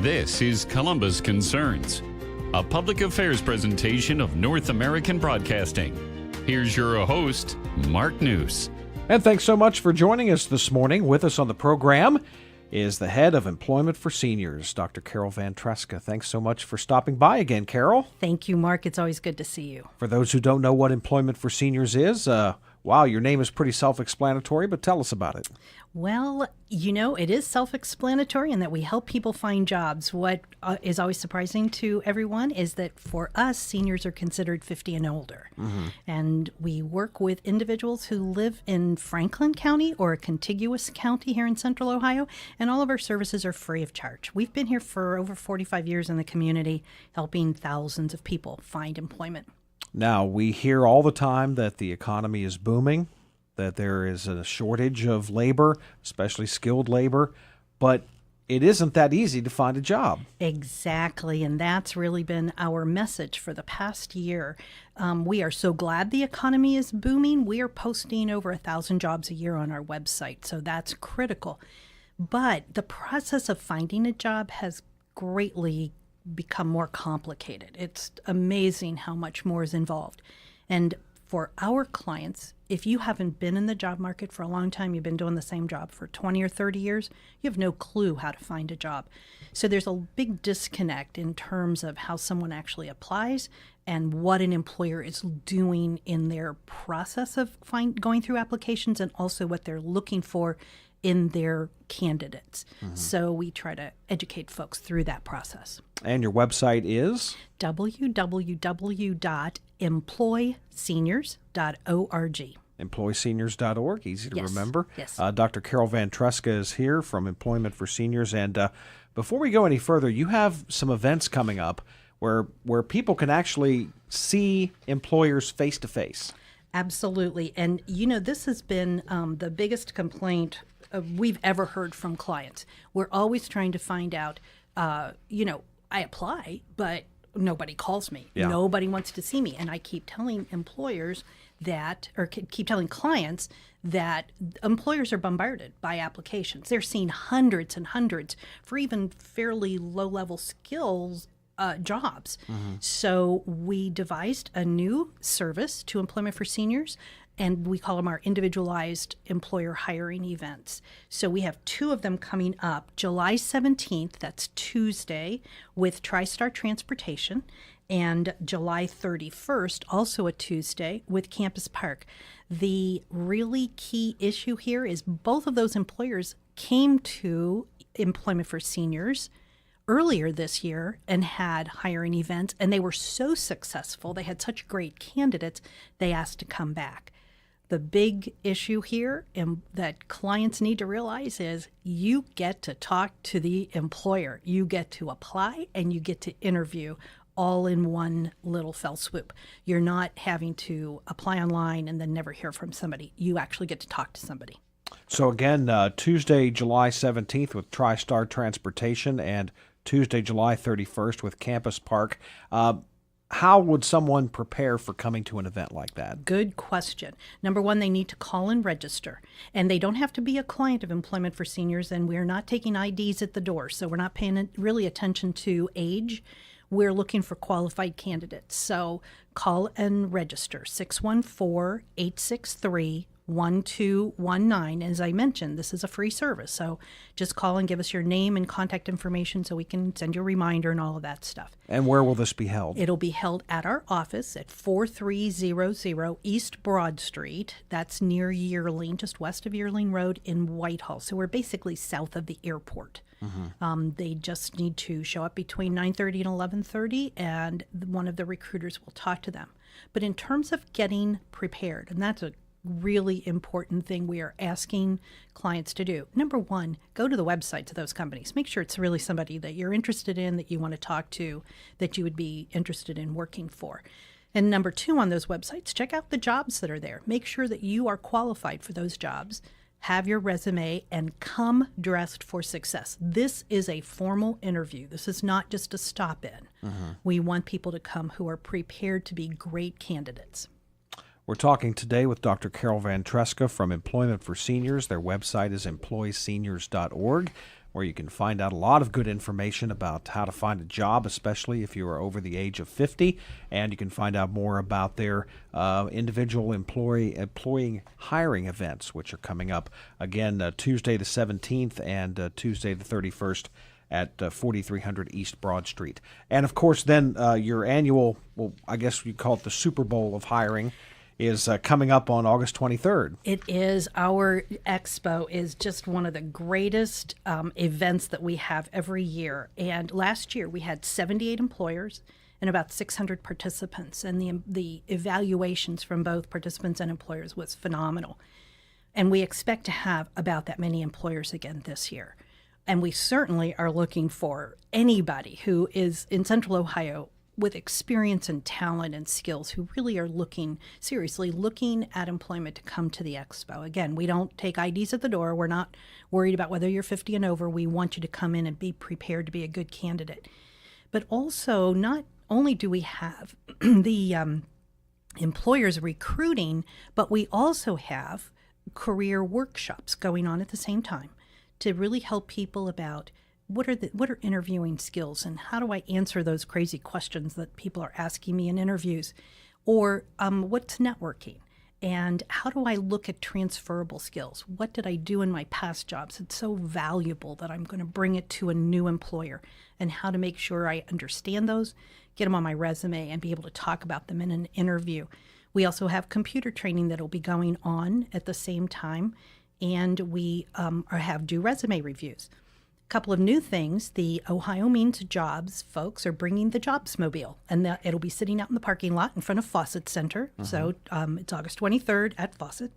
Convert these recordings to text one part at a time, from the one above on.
This is Columbus Concerns, a public affairs presentation of North American Broadcasting. Here's your host, Mark Nuce. And thanks so much for joining us this morning. With us on the program is the head of Employment for Seniors, Dr. Carol Ventresca. Thanks so much for stopping by again, Carol. Thank you, Mark. It's always good to see you. For those who don't know what Employment for Seniors is, wow, your name is pretty self-explanatory, but tell us about it. Well, it is self-explanatory in that we help people find jobs. What is always surprising to everyone is that for us, seniors are considered 50 and older. Mm-hmm. And we work with individuals who live in Franklin County or a contiguous county here in Central Ohio, and all of our services are free of charge. We've been here for over 45 years in the community, helping thousands of people find employment. Now, we hear all the time that the economy is booming, that there is a shortage of labor, especially skilled labor, but it isn't that easy to find a job. Exactly, and that's really been our message for the past year. We are so glad the economy is booming. We are posting over 1,000 jobs a year on our website, so that's critical. But the process of finding a job has greatly become more complicated. It's amazing how much more is involved. And for our clients, if you haven't been in the job market for a long time, you've been doing the same job for 20 or 30 years, you have no clue how to find a job. So there's a big disconnect in terms of how someone actually applies and what an employer is doing in their process of going through applications, and also what they're looking for in their candidates. Mm-hmm. So we try to educate folks through that process. And your website is? www.employseniors.org. Employseniors.org, easy to remember. Yes. Dr. Carol Ventresca is here from Employment for Seniors. And before we go any further, you have some events coming up where people can actually see employers face-to-face. Absolutely. And, this has been the biggest complaint we've ever heard from clients. We're always trying to find out, I apply, but nobody calls me. Yeah. Nobody wants to see me. And I keep telling keep telling clients that employers are bombarded by applications. They're seeing hundreds and hundreds for even fairly low-level skills jobs. Mm-hmm. So we devised a new service to Employment for Seniors, and we call them our individualized employer hiring events. So we have 2 of them coming up. July 17th, that's Tuesday, with TriStar Transportation, and July 31st, also a Tuesday, with Campus Park. The really key issue here is both of those employers came to Employment for Seniors earlier this year and had hiring events, and they were so successful, they had such great candidates, they asked to come back. The big issue here that clients need to realize is you get to talk to the employer. You get to apply and you get to interview all in one little fell swoop. You're not having to apply online and then never hear from somebody. You actually get to talk to somebody. So again, Tuesday, July 17th with TriStar Transportation, and Tuesday, July 31st with Campus Park. How would someone prepare for coming to an event like that? Good question. Number one, they need to call and register. And they don't have to be a client of Employment for Seniors, and we're not taking IDs at the door, so we're not paying really attention to age. We're looking for qualified candidates. So call and register, 614-863-1219. As I mentioned, this is a free service, so just call and give us your name and contact information so we can send you a reminder and all of that stuff. And where will this be held? It'll be held at our office at 4300 East Broad Street. That's near Yearling, just west of Yearling Road in Whitehall. So we're basically south of the airport. Mm-hmm. They just need to show up between 9:30 and 11:30, and one of the recruiters will talk to them. But in terms of getting prepared, and that's a really important thing we are asking clients to do. Number one, go to the websites of those companies. Make sure it's really somebody that you're interested in, that you want to talk to, that you would be interested in working for. And number two, on those websites, check out the jobs that are there. Make sure that you are qualified for those jobs. Have your resume and come dressed for success. This is a formal interview. This is not just a stop-in. Mm-hmm. We want people to come who are prepared to be great candidates. We're talking today with Dr. Carol Ventresca from Employment for Seniors. Their website is employseniors.org. where you can find out a lot of good information about how to find a job, especially if you are over the age of 50. And you can find out more about their individual employee hiring events, which are coming up again Tuesday the 17th and Tuesday the 31st at 4300 East Broad Street. And of course, then your annual, well, I guess you call it the Super Bowl of hiring, is coming up on August 23rd. It is. Our Expo is just one of the greatest events that we have every year. And last year we had 78 employers and about 600 participants. And the evaluations from both participants and employers was phenomenal. And we expect to have about that many employers again this year. And we certainly are looking for anybody who is in Central Ohio with experience and talent and skills who really are seriously looking at employment to come to the Expo. Again, we don't take IDs at the door. We're not worried about whether you're 50 and over. We want you to come in and be prepared to be a good candidate. But also, not only do we have the employers recruiting, but we also have career workshops going on at the same time to really help people about what are interviewing skills and how do I answer those crazy questions that people are asking me in interviews, or what's networking and how do I look at transferable skills? What did I do in my past jobs? It's so valuable that I'm going to bring it to a new employer, and how to make sure I understand those, get them on my resume, and be able to talk about them in an interview. We also have computer training that will be going on at the same time, and we do resume reviews. Couple of new things. The Ohio Means Jobs folks are bringing the Jobsmobile, and it'll be sitting out in the parking lot in front of Fawcett Center. So it's August 23rd at Fawcett.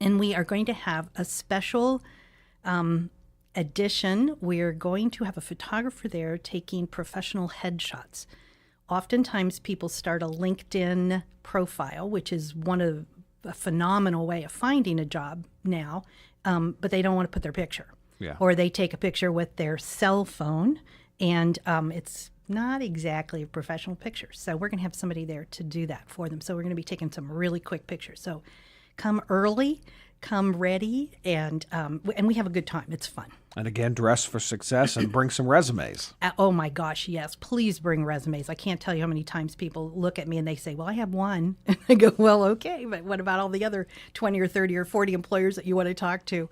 And we are going to have a special edition. We're going to have a photographer there taking professional headshots. Oftentimes people start a LinkedIn profile, which is a phenomenal way of finding a job now, but they don't want to put their picture. Yeah. Or they take a picture with their cell phone, and it's not exactly a professional picture. So we're going to have somebody there to do that for them. So we're going to be taking some really quick pictures. So come early, come ready, and we have a good time. It's fun. And again, dress for success and bring some resumes. Oh my gosh, yes. Please bring resumes. I can't tell you how many times people look at me and they say, well, I have one. And I go, well, okay, but what about all the other 20 or 30 or 40 employers that you want to talk to?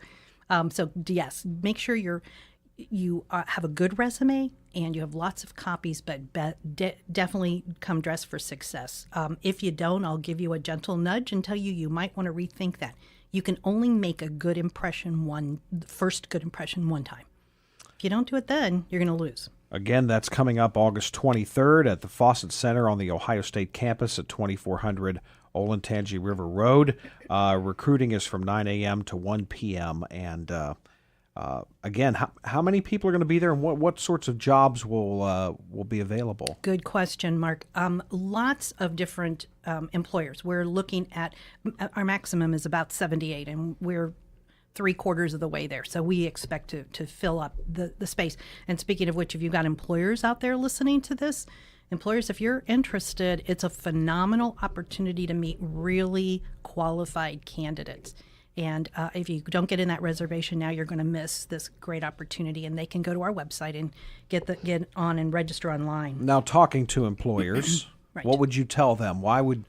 So yes, make sure you have a good resume and you have lots of copies, but definitely come dressed for success. If you don't, I'll give you a gentle nudge and tell you might want to rethink that. You can only make a good impression first good impression one time. If you don't do it then, you're going to lose. Again, that's coming up August 23rd at the Fawcett Center on the Ohio State campus at 2400 Olentangy River Road. Recruiting is from 9 a.m. to 1 p.m. And again, how many people are going to be there, and what sorts of jobs will be available? Good question, Mark. Lots of different employers. We're looking at our maximum is about 78, and we're 3/4 of the way there. So we expect to fill up the space. And speaking of which, if you've got employers out there listening to this, employers, if you're interested, it's a phenomenal opportunity to meet really qualified candidates. And if you don't get in that reservation now, you're going to miss this great opportunity. And they can go to our website and get on and register online. Now, talking to employers, Right. What would you tell them? Why would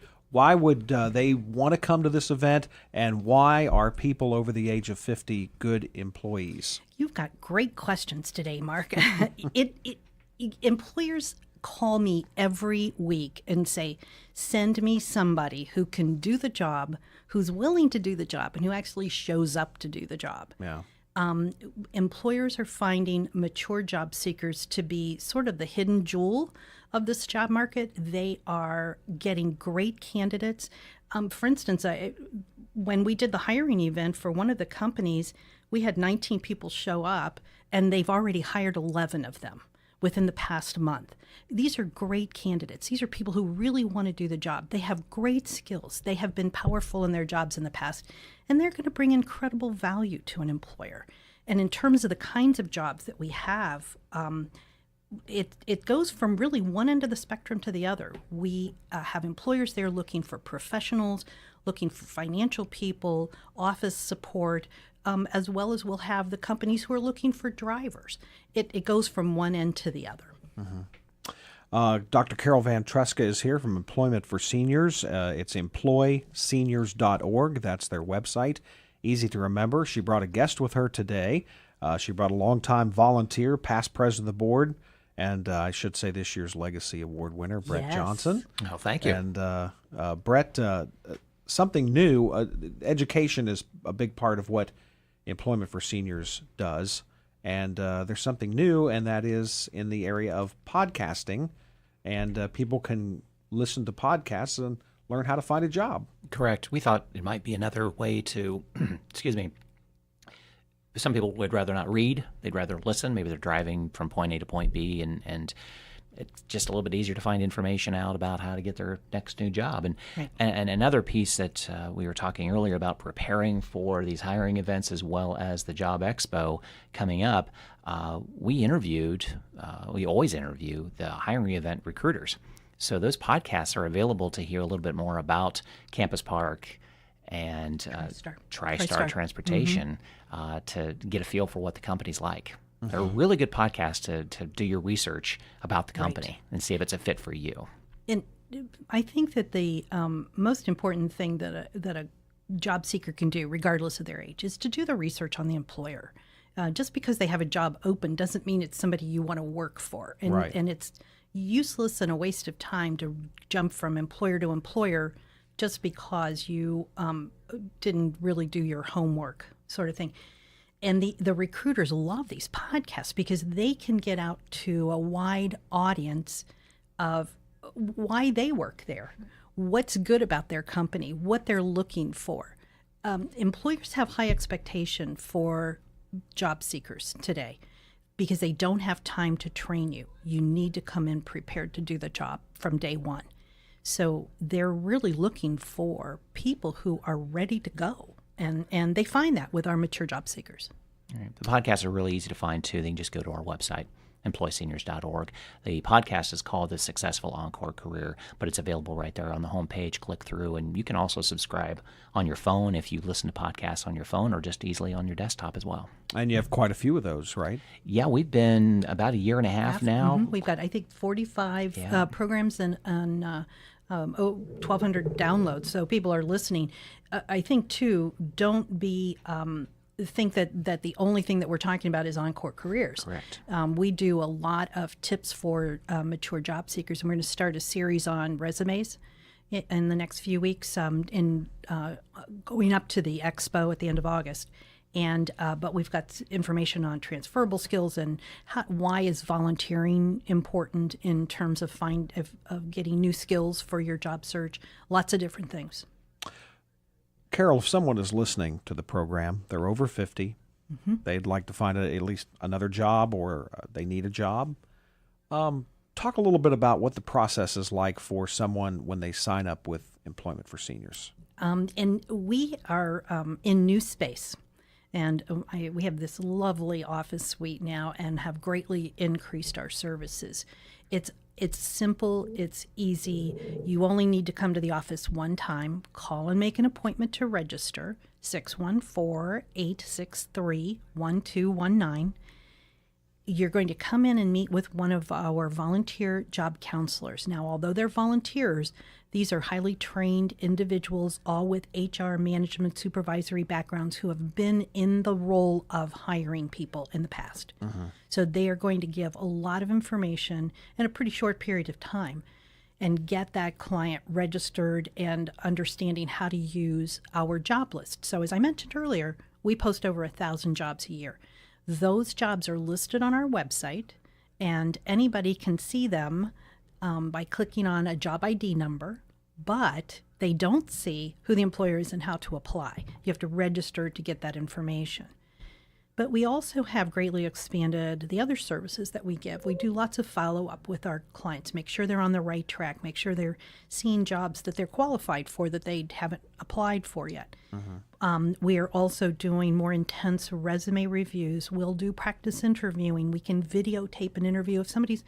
they want to come to this event, and why are people over the age of 50 good employees? You've got great questions today, Mark. Employers call me every week and say, send me somebody who can do the job, who's willing to do the job, and who actually shows up to do the job. Yeah. Employers are finding mature job seekers to be sort of the hidden jewel of this job market. They are getting great candidates. For instance, when we did the hiring event for one of the companies, we had 19 people show up, and they've already hired 11 of them within the past month. These are great candidates. These are people who really want to do the job. They have great skills. They have been powerful in their jobs in the past, and they're going to bring incredible value to an employer. And in terms of the kinds of jobs that we have, it goes from really one end of the spectrum to the other. We have employers there looking for professionals, looking for financial people, office support, as well as we'll have the companies who are looking for drivers. It goes from one end to the other. Dr. Carol Ventresca is here from Employment for Seniors. It's employseniors.org. That's their website. Easy to remember. She brought a guest with her today. She brought a longtime volunteer, past president of the board, and I should say this year's Legacy Award winner, Brett Yes. Johnson. Oh, thank you. And Brett, something new. Education is a big part of what Employment for Seniors does. And there's something new, and that is in the area of podcasting. And people can listen to podcasts and learn how to find a job. Correct. We thought it might be another way to, excuse me, some people would rather not read. They'd rather listen. Maybe they're driving from point A to point B, and it's just a little bit easier to find information out about how to get their next new job. And another piece that we were talking earlier about preparing for these hiring events as well as the Job Expo coming up, we always interview the hiring event recruiters. So those podcasts are available to hear a little bit more about Campus Park and TriStar Transportation to get a feel for what the company's like. They're a really good podcast to do your research about the company and see if it's a fit for you. And I think that the most important thing that a job seeker can do, regardless of their age, is to do the research on the employer. Just because they have a job open doesn't mean it's somebody you want to work for. And it's useless and a waste of time to jump from employer to employer just because you didn't really do your homework, sort of thing. And the recruiters love these podcasts because they can get out to a wide audience of why they work there, what's good about their company, what they're looking for. Employers have high expectation for job seekers today because they don't have time to train you. You need to come in prepared to do the job from day one. So they're really looking for people who are ready to go. And they find that with our mature job seekers. All right. The podcasts are really easy to find, too. They can just go to our website, employseniors.org. The podcast is called The Successful Encore Career, but it's available right there on the homepage. Click through, and you can also subscribe on your phone if you listen to podcasts on your phone or just easily on your desktop as well. And you have quite a few of those, right? Yeah, we've been about a year and a half now. Mm-hmm. We've got, I think, 45 programs and 1,200 downloads. So people are listening. I think, too, don't be think that the only thing that we're talking about is Encore Careers. Correct. We do a lot of tips for mature job seekers, and we're going to start a series on resumes in the next few weeks, going up to the Expo at the end of August. And but we've got information on transferable skills and why is volunteering important in terms of getting new skills for your job search. Lots of different things. Carol, if someone is listening to the program, they're over 50, they'd like to find at least another job or they need a job. Talk a little bit about what the process is like for someone when they sign up with Employment for Seniors. And we are in Nuce space. And we have this lovely office suite now and have greatly increased our services. It's simple, it's easy. You only need to come to the office one time. Call and make an appointment to register, 614-863-1219. You're going to come in and meet with one of our volunteer job counselors. Now, although they're volunteers, these are highly trained individuals, all with HR management supervisory backgrounds who have been in the role of hiring people in the past. So they are going to give a lot of information in a pretty short period of time and get that client registered and understanding how to use our job list. So as I mentioned earlier, we post over 1,000 jobs a year. Those jobs are listed on our website, and anybody can see them by clicking on a job ID number, but they don't see who the employer is and how to apply. You have to register to get that information. But we also have greatly expanded the other services that we give. We do lots of follow-up with our clients, make sure they're on the right track, make sure they're seeing jobs that they're qualified for that they haven't applied for yet. We are also doing more intense resume reviews. We'll do practice interviewing. We can videotape an interview if somebody's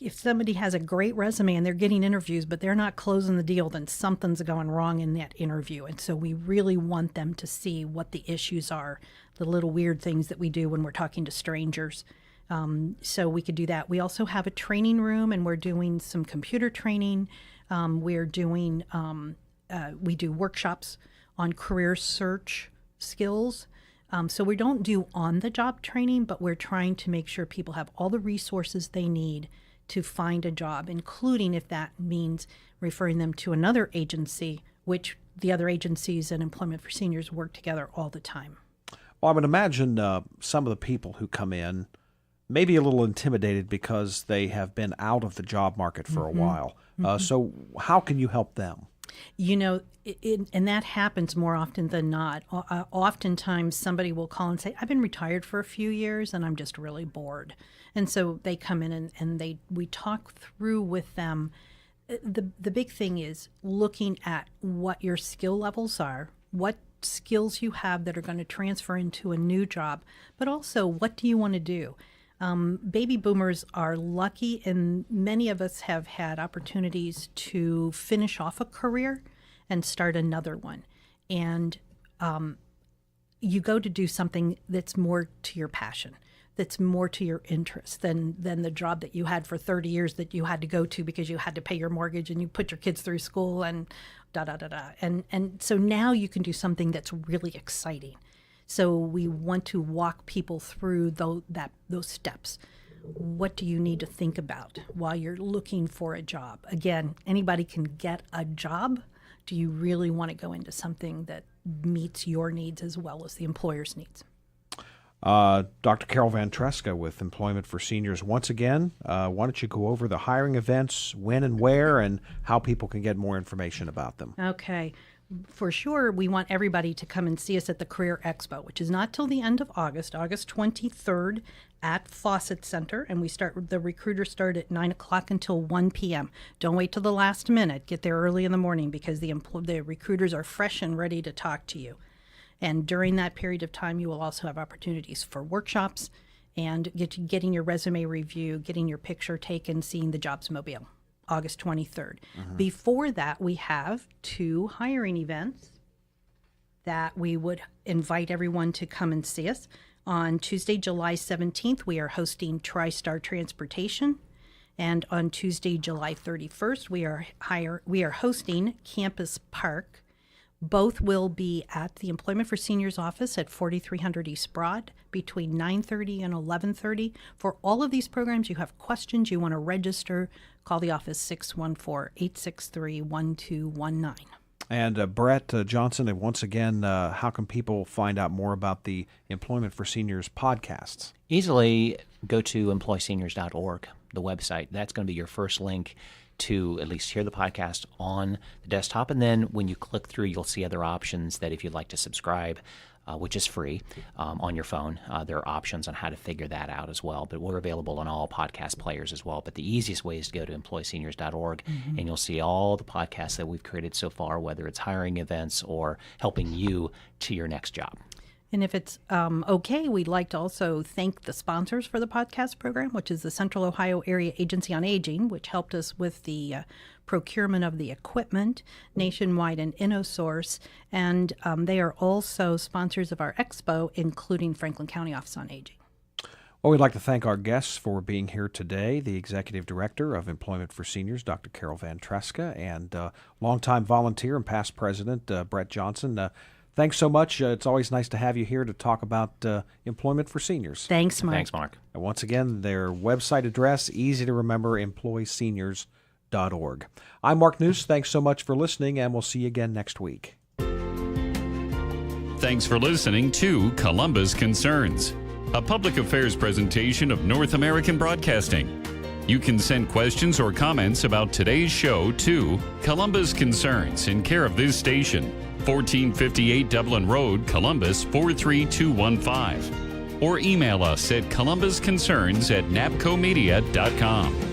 if somebody has a great resume and they're getting interviews, but they're not closing the deal, then something's going wrong in that interview. And so we really want them to see what the issues are, the little weird things that we do when we're talking to strangers. So we could do that. We also have a training room, and we're doing some computer training. We do workshops on career search skills. So we don't do on-the-job training, but we're trying to make sure people have all the resources they need to find a job, including if that means referring them to another agency, which the other agencies and Employment for Seniors work together all the time. Well, I would imagine some of the people who come in may be a little intimidated because they have been out of the job market for a while. So how can you help them? You know, and that happens more often than not. Oftentimes somebody will call and say, I've been retired for a few years and I'm just really bored. And so they come in and we talk through with them. The big thing is looking at what your skill levels are, what skills you have that are going to transfer into a new job, but also what do you want to do? Baby boomers are lucky, and many of us have had opportunities to finish off a career and start another one. And you go to do something that's more to your passion, that's more to your interest than the job that you had for 30 years that you had to go to because you had to pay your mortgage and you put your kids through school and da-da-da-da. And so now you can do something that's really exciting. So we want to walk people through those steps. What do you need to think about while you're looking for a job? Again, anybody can get a job. Do you really want to go into something that meets your needs as well as the employer's needs? Dr. Carol Ventresca with Employment for Seniors. Once again, why don't you go over the hiring events, when and where, and how people can get more information about them? Okay. For sure, we want everybody to come and see us at the Career Expo, which is not till the end of August 23rd at Fawcett Center, and the recruiters start at 9 o'clock until 1 p.m. Don't wait till the last minute. Get there early in the morning because the recruiters are fresh and ready to talk to you. And during that period of time, you will also have opportunities for workshops and getting your resume review, getting your picture taken, seeing the Jobs Mobile. August 23rd. Before that, we have 2 hiring events that we would invite everyone to come and see us. On Tuesday, July 17th, we are hosting TriStar Transportation. And on Tuesday, July 31st, we are hosting Campus Park. Both will be at the Employment for Seniors office at 4300 East Broad between 9:30 and 11:30. For all of these programs, you have questions, you want to register, call the office 614-863-1219. And Brett Johnson, and once again, how can people find out more about the Employment for Seniors podcasts? Easily go to employseniors.org, the website. That's going to be your first link to at least hear the podcast on the desktop. And then when you click through, you'll see other options that if you'd like to subscribe, which is free on your phone, there are options on how to figure that out as well. But we're available on all podcast players as well. But the easiest way is to go to employseniors.org, and you'll see all the podcasts that we've created so far, whether it's hiring events or helping you to your next job. And if it's okay, we'd like to also thank the sponsors for the podcast program, which is the Central Ohio Area Agency on Aging, which helped us with the procurement of the equipment, Nationwide and InnoSource. And they are also sponsors of our expo, including Franklin County Office on Aging. Well, we'd like to thank our guests for being here today, the Executive Director of Employment for Seniors, Dr. Carol Ventresca, and longtime volunteer and past president, Brett Johnson. Thanks so much. It's always nice to have you here to talk about employment for seniors. Thanks, Mark. Thanks, Mark. And once again, their website address, easy to remember, employseniors.org. I'm Mark Nuce. Thanks so much for listening, and we'll see you again next week. Thanks for listening to Columbus Concerns, a public affairs presentation of North American Broadcasting. You can send questions or comments about today's show to Columbus Concerns in care of this station, 1458 Dublin Road, Columbus 43215. Or email us at columbusconcerns@napcomedia.com.